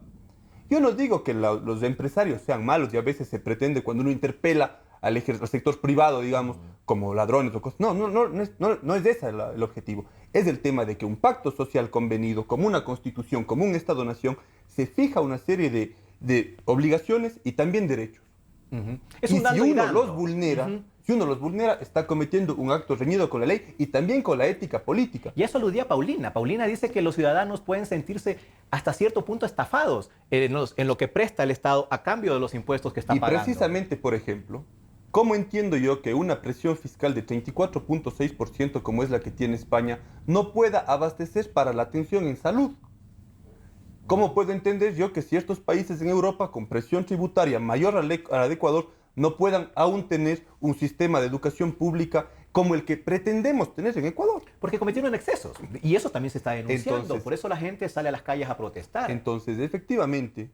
Yo no digo que los empresarios sean malos y a veces se pretende cuando uno interpela al sector privado, digamos, como ladrones o cosas. No es ese el objetivo. Es el tema de que un pacto social convenido, como una constitución, como un Estado-nación, se fija una serie de obligaciones y también derechos. Es y un dando si y uno dando. los vulnera, si uno los vulnera, está cometiendo un acto reñido con la ley y también con la ética política. Y eso aludía Paulina. Paulina dice que los ciudadanos pueden sentirse hasta cierto punto estafados en lo que presta el Estado a cambio de los impuestos que está pagando. Y precisamente, por ejemplo, ¿cómo entiendo yo que una presión fiscal de 34.6%, como es la que tiene España, no pueda abastecer para la atención en salud? ¿Cómo puedo entender yo que ciertos países en Europa con presión tributaria mayor a la de Ecuador no puedan aún tener un sistema de educación pública como el que pretendemos tener en Ecuador? Porque cometieron excesos. Y eso también se está denunciando. Entonces, por eso la gente sale a las calles a protestar. Entonces, efectivamente,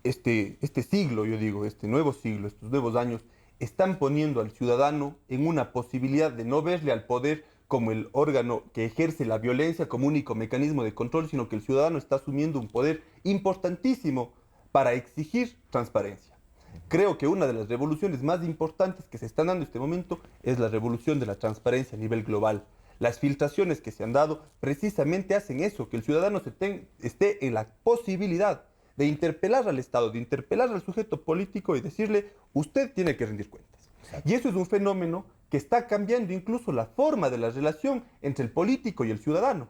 este siglo, yo digo, este nuevo siglo, estos nuevos años, están poniendo al ciudadano en una posibilidad de no verle al poder como el órgano que ejerce la violencia como único mecanismo de control, sino que el ciudadano está asumiendo un poder importantísimo para exigir transparencia. Creo que una de las revoluciones más importantes que se están dando en este momento es la revolución de la transparencia a nivel global. Las filtraciones que se han dado precisamente hacen eso, que el ciudadano esté en la posibilidad de interpelar al Estado, de interpelar al sujeto político y decirle, usted tiene que rendir cuentas. Exacto. Y eso es un fenómeno que está cambiando incluso la forma de la relación entre el político y el ciudadano.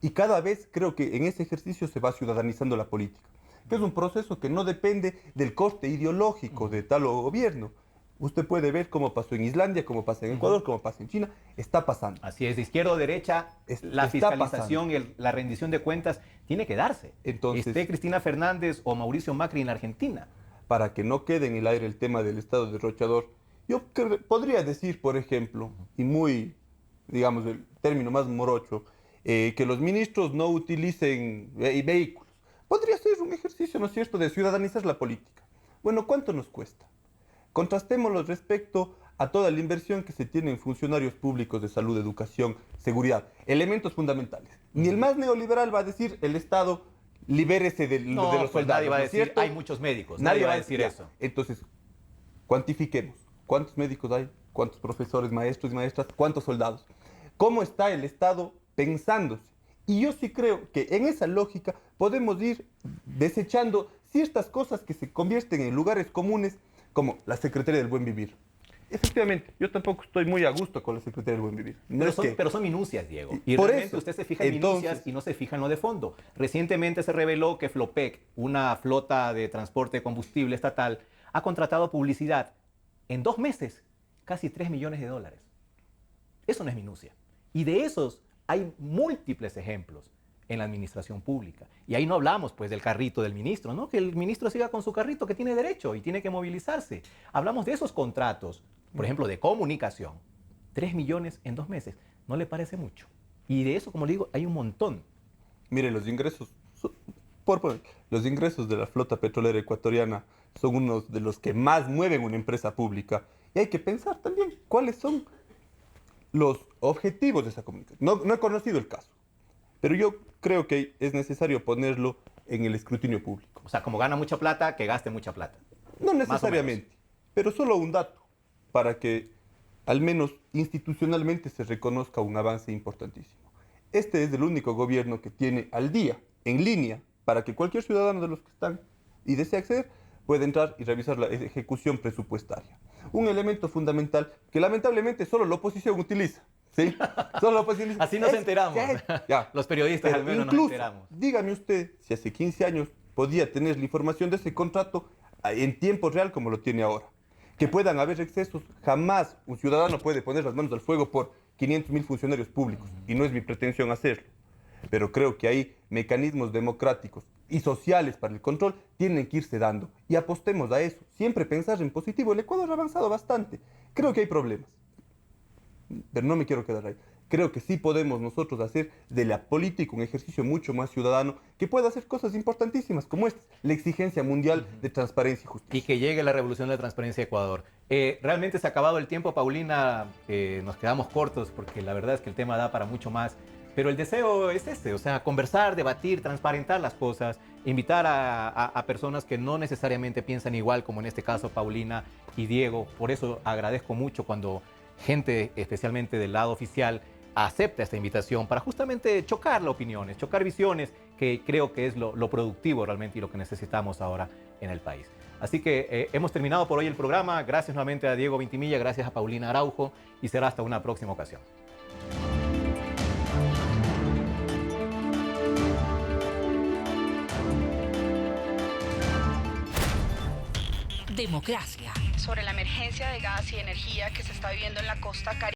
Y cada vez creo que en ese ejercicio se va ciudadanizando la política, que es un proceso que no depende del corte ideológico de tal gobierno. Usted puede ver cómo pasó en Islandia, cómo pasa en Ecuador, cómo pasa en China. Está pasando. Así es, de izquierda o derecha, la fiscalización y la rendición de cuentas tiene que darse. Entonces, esté Cristina Fernández o Mauricio Macri en la Argentina. Para que no quede en el aire el tema del Estado derrochador, yo podría decir, por ejemplo, y muy, digamos, el término más morocho, que los ministros no utilicen vehículos. Podría ser un ejercicio, ¿no es cierto?, de ciudadanizar la política. Bueno, ¿cuánto nos cuesta? Contrastémoslo respecto a toda la inversión que se tiene en funcionarios públicos de salud, educación, seguridad. Elementos fundamentales. Ni el más neoliberal va a decir el Estado libérese de los soldados. Nadie va a ¿no es decir, cierto? hay muchos médicos. Nadie va a decir eso. Entonces, cuantifiquemos. ¿Cuántos médicos hay? ¿Cuántos profesores, maestros y maestras? ¿Cuántos soldados? ¿Cómo está el Estado pensándose? Y yo sí creo que en esa lógica podemos ir desechando ciertas cosas que se convierten en lugares comunes, como la Secretaría del Buen Vivir. Efectivamente, yo tampoco estoy muy a gusto con la Secretaría del Buen Vivir. Pero son minucias, Diego. Y por realmente eso, usted se fija en minucias y no se fija en lo de fondo. Recientemente se reveló que Flopec, una flota de transporte de combustible estatal, ha contratado publicidad en 2 meses, casi $3 millones. Eso no es minucia. Y de esos hay múltiples ejemplos en la administración pública. Y ahí no hablamos pues del carrito del ministro, ¿no? Que el ministro siga con su carrito, que tiene derecho y tiene que movilizarse. Hablamos de esos contratos, por ejemplo, de comunicación. 3 millones en 2 meses. ¿No le parece mucho? Y de eso, como le digo, hay un montón. Mire, los ingresos, los ingresos de la flota petrolera ecuatoriana son unos de los que más mueven una empresa pública. Y hay que pensar también cuáles son los objetivos de esa comunicación. No he conocido el caso, pero yo creo que es necesario ponerlo en el escrutinio público. O sea, como gana mucha plata, que gaste mucha plata. No necesariamente, pero solo un dato, para que al menos institucionalmente se reconozca un avance importantísimo. Este es el único gobierno que tiene al día, en línea, para que cualquier ciudadano de los que están y desea acceder, puede entrar y revisar la ejecución presupuestaria. Un elemento fundamental que lamentablemente solo la oposición utiliza. ¿Sí? Solo la oposición utiliza. Así nos enteramos. Ya. Los periodistas al menos nos enteramos. Dígame usted si hace 15 años podía tener la información de ese contrato en tiempo real como lo tiene ahora. Que puedan haber excesos. Jamás un ciudadano puede poner las manos al fuego por 500.000 funcionarios públicos. Y no es mi pretensión hacerlo. Pero creo que hay mecanismos democráticos y sociales para el control tienen que irse dando. Y apostemos a eso. Siempre pensar en positivo. El Ecuador ha avanzado bastante. Creo que hay problemas. Pero no me quiero quedar ahí. Creo que sí podemos nosotros hacer de la política un ejercicio mucho más ciudadano que pueda hacer cosas importantísimas como esta, la exigencia mundial de transparencia y justicia. Y que llegue la revolución de la transparencia a Ecuador. Realmente se ha acabado el tiempo, Paulina. Nos quedamos cortos porque la verdad es que el tema da para mucho más. Pero el deseo es este, o sea, conversar, debatir, transparentar las cosas, invitar a personas que no necesariamente piensan igual, como en este caso Paulina y Diego. Por eso agradezco mucho cuando gente, especialmente del lado oficial, acepta esta invitación para justamente chocar las opiniones, chocar visiones, que creo que es lo productivo realmente y lo que necesitamos ahora en el país. Así que hemos terminado por hoy el programa. Gracias nuevamente a Diego Vintimilla, gracias a Paulina Araujo y será hasta una próxima ocasión. Democracia. Sobre la emergencia de gas y energía que se está viviendo en la costa caribe.